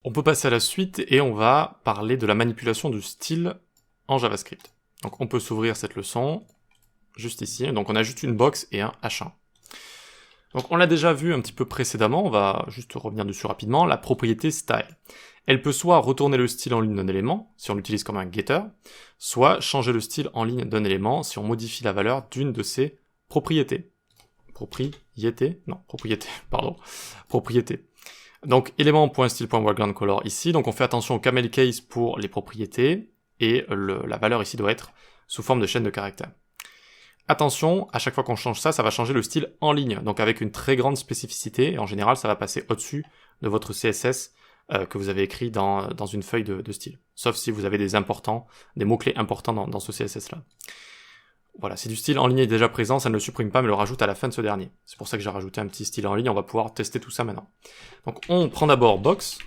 On peut passer à la suite et on va parler de la manipulation du style en JavaScript. Donc on peut s'ouvrir cette leçon, juste ici. Donc on a juste une box et un H1. Donc on l'a déjà vu un petit peu précédemment, on va juste revenir dessus rapidement, la propriété style. Elle peut soit retourner le style en ligne d'un élément, si on l'utilise comme un getter, soit changer le style en ligne d'un élément si on modifie la valeur d'une de ses propriétés. Propriété. Donc élément.style.backgroundColor ici, donc on fait attention au camel case pour les propriétés, et la valeur ici doit être sous forme de chaîne de caractères. Attention, à chaque fois qu'on change ça, ça va changer le style en ligne, donc avec une très grande spécificité, et en général ça va passer au-dessus de votre CSS que vous avez écrit dans une feuille de style. Sauf si vous avez des mots-clés importants dans ce CSS-là. Voilà, si du style en ligne est déjà présent, ça ne le supprime pas, mais le rajoute à la fin de ce dernier. C'est pour ça que j'ai rajouté un petit style en ligne, on va pouvoir tester tout ça maintenant. Donc on prend d'abord box,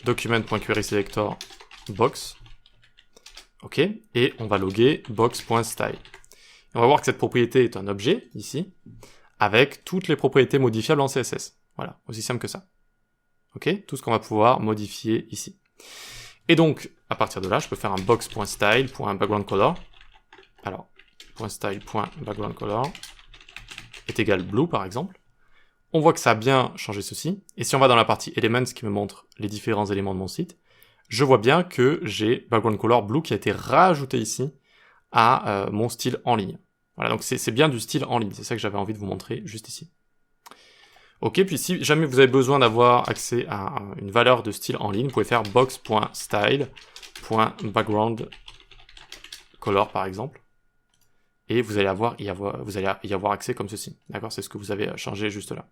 document.querySelector, box, ok, et on va loguer box.style. On va voir que cette propriété est un objet, ici, avec toutes les propriétés modifiables en CSS. Voilà, aussi simple que ça. Ok, tout ce qu'on va pouvoir modifier ici. Et donc, à partir de là, je peux faire un box.style.backgroundColor. Alors, .style.backgroundColor est égal blue, par exemple. On voit que ça a bien changé ceci. Et si on va dans la partie Elements qui me montre les différents éléments de mon site, je vois bien que j'ai background color blue qui a été rajouté ici à mon style en ligne. Voilà, donc c'est bien du style en ligne. C'est ça que j'avais envie de vous montrer juste ici. Ok, puis si jamais vous avez besoin d'avoir accès à une valeur de style en ligne, vous pouvez faire box.style.backgroundColor par exemple. Et vous allez y avoir accès comme ceci. D'accord, c'est ce que vous avez changé juste là.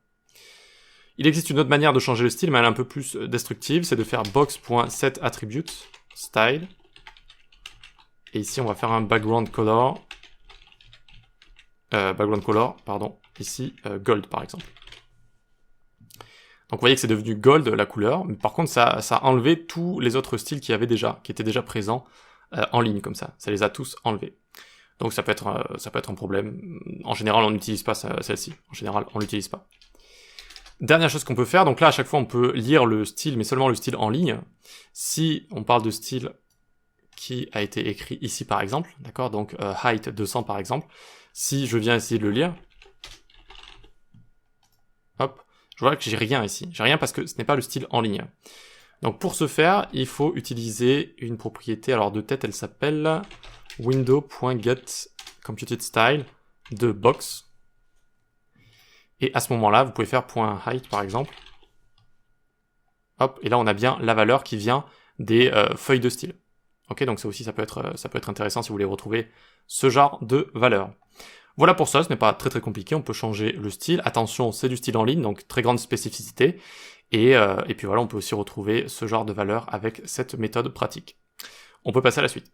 Il existe une autre manière de changer le style, mais elle est un peu plus destructive, c'est de faire box.setAttribute style. Et ici, on va faire un background color, ici, gold par exemple. Donc vous voyez que c'est devenu gold la couleur, mais par contre ça a enlevé tous les autres styles qui étaient déjà présents en ligne comme ça. Ça les a tous enlevés. Donc ça peut être un problème. En général, on n'utilise pas celle-ci. En général, on l'utilise pas. Dernière chose qu'on peut faire, donc là à chaque fois on peut lire le style, mais seulement le style en ligne. Si on parle de style qui a été écrit ici par exemple, d'accord, donc height 200 par exemple, si je viens essayer de le lire, hop, je vois que j'ai rien ici. J'ai rien parce que ce n'est pas le style en ligne. Donc pour ce faire, il faut utiliser une propriété, alors de tête elle s'appelle window.getComputedStyle de box. Et à ce moment-là, vous pouvez faire .height par exemple. Hop, et là on a bien la valeur qui vient des feuilles de style. Ok, donc ça aussi ça peut être intéressant si vous voulez retrouver ce genre de valeur. Voilà pour ça, ce n'est pas très très compliqué, on peut changer le style. Attention, c'est du style en ligne, donc très grande spécificité. Et puis voilà, on peut aussi retrouver ce genre de valeur avec cette méthode pratique. On peut passer à la suite.